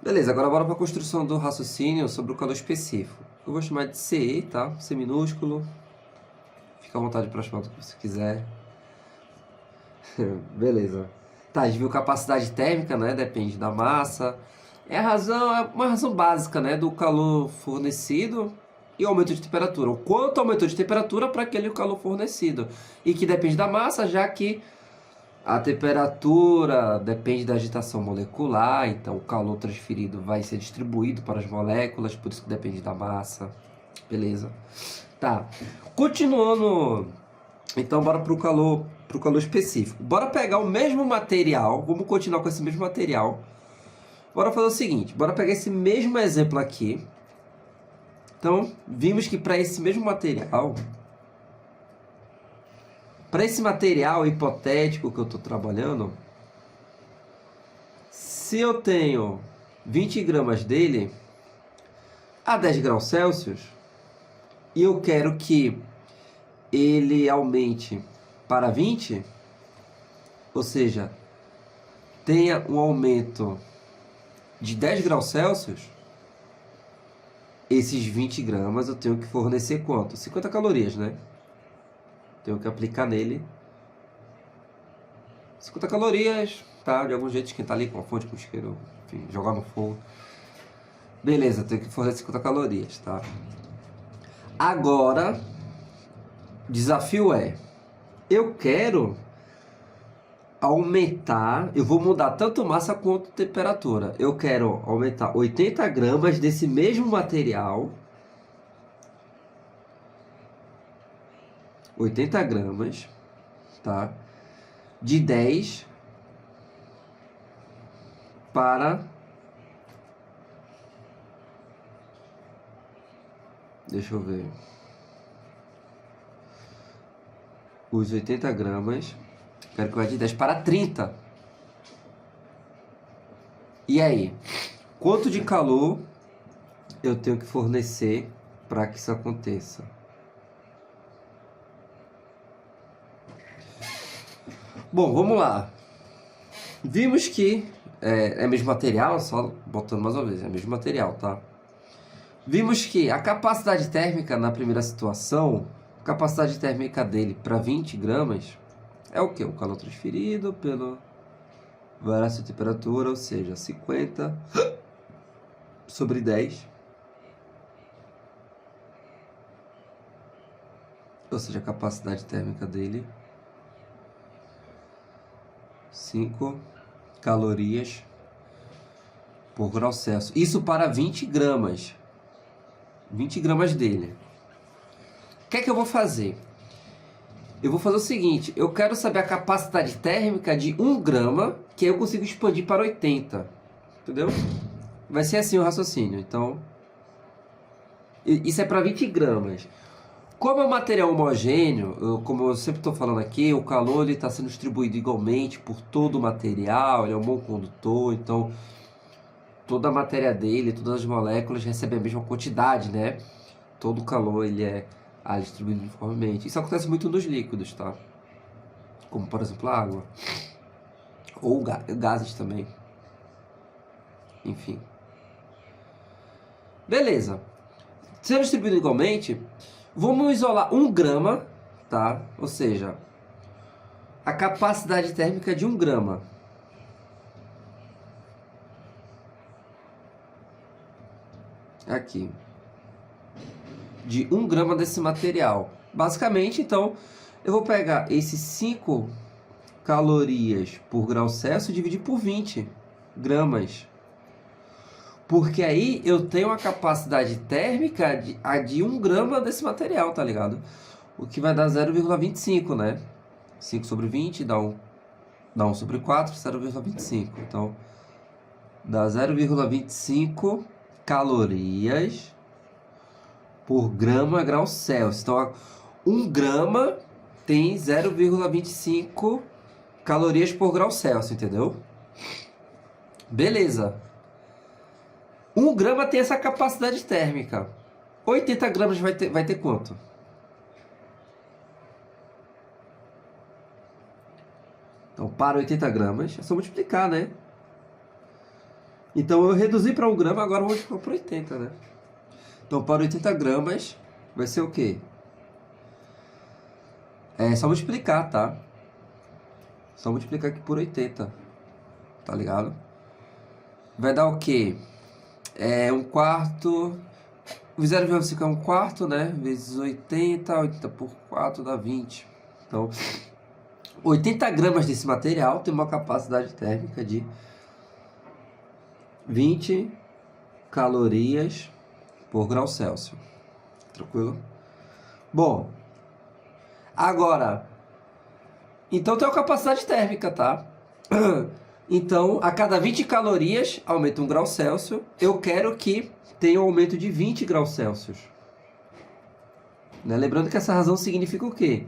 Beleza, agora bora para a construção do raciocínio sobre o calor específico. Eu vou chamar de CE, tá? C minúsculo. Fica à vontade para chamar do que você quiser. Beleza. Tá, a gente viu capacidade térmica, né? Depende da massa. É uma razão básica, né? Do calor fornecido e aumento de temperatura. O quanto aumentou de temperatura para aquele calor fornecido. E que depende da massa, já que a temperatura depende da agitação molecular, então o calor transferido vai ser distribuído para as moléculas, por isso que depende da massa. Beleza. Tá. Continuando, então bora pro calor específico. Bora pegar o mesmo material, vamos continuar com esse mesmo material. Bora fazer o seguinte, bora pegar esse mesmo exemplo aqui. Então, vimos que para esse mesmo material, para esse material hipotético que eu estou trabalhando, se eu tenho 20 gramas dele a 10 graus Celsius e eu quero que ele aumente para 20, ou seja, tenha um aumento de 10 graus Celsius, esses 20 gramas eu tenho que fornecer quanto? 50 calorias, né? Tenho que aplicar nele 50 calorias, tá? De algum jeito esquentar ali com a fonte, com o isqueiro, enfim, jogar no fogo. Beleza, tenho que fornecer 50 calorias, tá? Agora, desafio é, eu quero aumentar, eu vou mudar tanto massa quanto temperatura. Eu quero aumentar 80 gramas desse mesmo material, 80 gramas, tá? De 10 para, deixa eu ver, os 80 gramas, quero que vá de 10 para 30. E aí, quanto de calor eu tenho que fornecer para que isso aconteça? Bom, vamos lá. Vimos que é mesmo material, só botando mais uma vez, é mesmo material, tá? Vimos que a capacidade térmica na primeira situação, a capacidade térmica dele para 20 gramas é o que? O calor transferido pela variação de temperatura, ou seja, 50 sobre 10. Ou seja, a capacidade térmica dele, 5 calorias por grau Celsius. Isso para 20 gramas. 20 gramas dele. O que é que eu vou fazer? Eu vou fazer o seguinte, eu quero saber a capacidade térmica de 1 grama, que aí eu consigo expandir para 80. Entendeu? Vai ser assim o raciocínio. Então, isso é para 20 gramas. Como é um material homogêneo, como eu sempre estou falando aqui, o calor está sendo distribuído igualmente por todo o material, ele é um bom condutor, então toda a matéria dele, todas as moléculas recebem a mesma quantidade, né? Todo o calor ele é distribuído uniformemente. Isso acontece muito nos líquidos, tá? Como por exemplo a água. Ou gases também. Enfim. Beleza. Sendo distribuído igualmente, vamos isolar 1 grama, tá? Ou seja, a capacidade térmica de 1 grama. Aqui. De 1 grama desse material. Basicamente, então, eu vou pegar esses 5 calorias por grau Celsius e dividir por 20 gramas. Porque aí eu tenho a capacidade térmica de 1 grama desse material, tá ligado? O que vai dar 0,25, né? 5 sobre 20 dá 1 sobre 4, 0,25. Então, dá 0,25 calorias por grama grau Celsius. Então, 1 grama tem 0,25 calorias por grau Celsius, entendeu? Beleza. 1 grama tem essa capacidade térmica. 80 gramas vai ter quanto? Então, para 80 gramas, é só multiplicar, né? Então eu reduzi para 1 grama, agora eu vou multiplicar por 80, né? Então para 80 gramas vai ser o quê? É só multiplicar, tá? Só multiplicar aqui por 80, tá ligado? Vai dar o quê? É 1/4... O 0,5 é 1/4, né? Vezes 80, 80 por 4 dá 20. Então, 80 gramas desse material tem uma capacidade térmica de 20 calorias por grau Celsius. Tranquilo? Bom, agora, então tem uma capacidade térmica, tá? Então, a cada 20 calorias aumenta 1 grau Celsius. Eu quero que tenha um aumento de 20 graus Celsius. Né? Lembrando que essa razão significa o quê?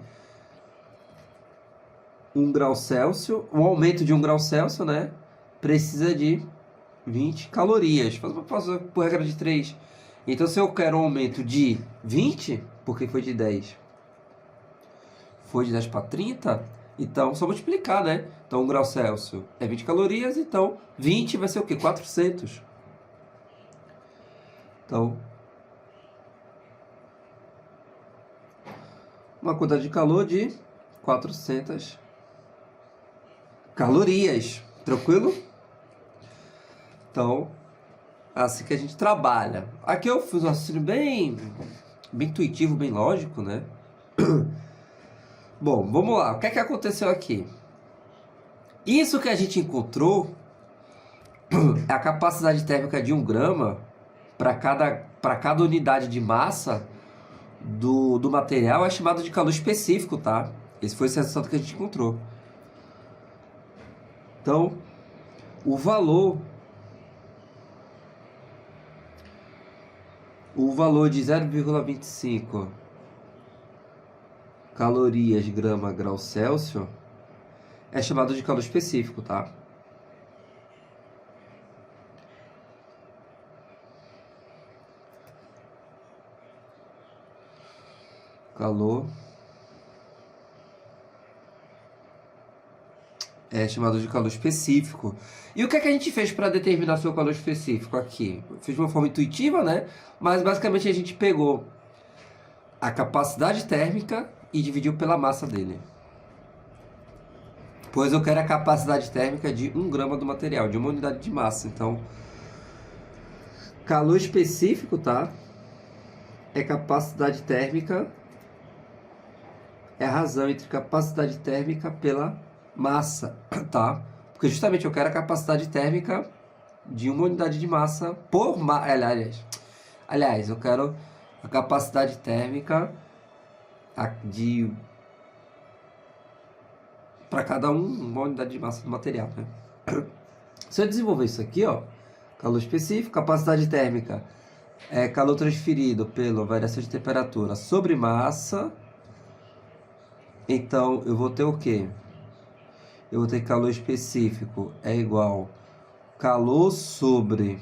1 grau Celsius, um aumento de 1 grau Celsius, né? Precisa de 20 calorias. Faço por regra de 3. Então, se eu quero um aumento de 20, porque foi de 10, foi de 10 para 30, então só multiplicar, né? Então, 1 grau Celsius é 20 calorias, então 20 vai ser o quê? 400. Então, uma quantidade de calor de 400 calorias. Tranquilo? Então, assim que a gente trabalha. Aqui eu fiz um raciocínio bem intuitivo, bem lógico, né? Bom, vamos lá. O que é que aconteceu aqui? Isso que a gente encontrou é a capacidade térmica de 1 grama para cada unidade de massa do material é chamado de calor específico, tá? Esse foi o resultado que a gente encontrou. Então, o valor de 0,25 calorias grama grau Celsius é chamado de calor específico, tá? Calor é chamado de calor específico. E o que é que a gente fez para determinar seu calor específico aqui? Fez de uma forma intuitiva, né? Mas basicamente a gente pegou a capacidade térmica e dividiu pela massa dele. Pois eu quero a capacidade térmica de 1 grama do material, de uma unidade de massa. Então, calor específico, tá? É capacidade térmica. É a razão entre capacidade térmica pela massa, tá? Porque justamente eu quero a capacidade térmica de uma unidade de massa por massa. Aliás, eu quero a capacidade térmica de para cada uma unidade de massa do material, né? Se eu desenvolver isso aqui, ó, calor específico, capacidade térmica é calor transferido pela variação de temperatura sobre massa. Então, eu vou ter o quê? Eu vou ter calor específico é igual calor sobre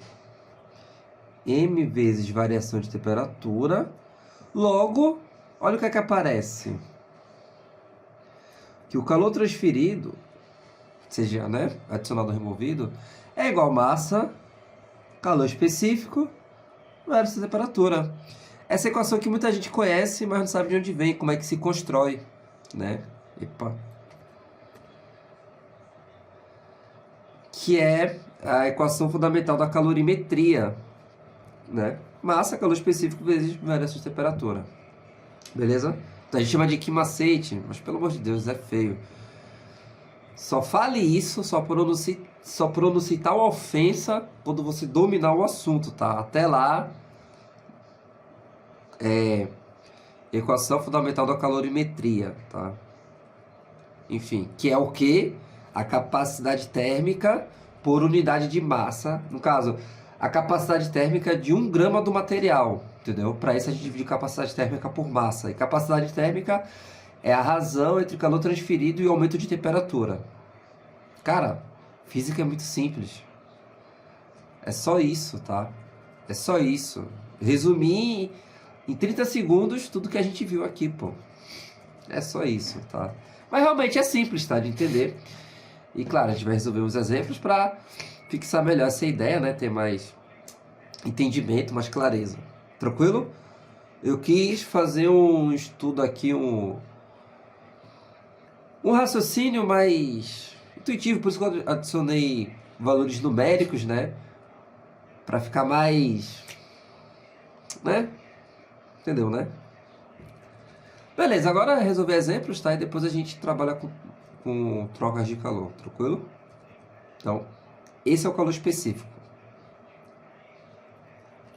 m vezes variação de temperatura. Logo, olha o que é que aparece. Que o calor transferido, seja, né, adicionado ou removido, é igual massa, calor específico, versus temperatura. Essa equação que muita gente conhece, mas não sabe de onde vem, como é que se constrói, né? Epa. Que é a equação fundamental da calorimetria, né? Massa, calor específico vezes variação de temperatura. Beleza? Então a gente chama de quimacete, mas pelo amor de Deus, é feio. Só fale isso, só pronuncie tal ofensa quando você dominar o assunto, tá? Até lá, equação fundamental da calorimetria, tá? Enfim, que é o que? A capacidade térmica por unidade de massa. No caso, a capacidade térmica de 1 grama do material, entendeu? Para isso a gente divide capacidade térmica por massa. E capacidade térmica é a razão entre calor transferido e aumento de temperatura. Cara, física é muito simples. É só isso, tá? É só isso. Resumir em 30 segundos tudo que a gente viu aqui, pô. É só isso, tá? Mas realmente é simples, tá? De entender. E claro, a gente vai resolver uns exemplos para fixar melhor essa ideia, né? Ter mais entendimento, mais clareza. Tranquilo? Eu quis fazer um estudo aqui, um raciocínio mais intuitivo, por isso que eu adicionei valores numéricos, né? Para ficar mais, né? Entendeu, né? Beleza, agora resolver exemplos, tá? E depois a gente trabalha com trocas de calor, tranquilo? Então, esse é o calor específico.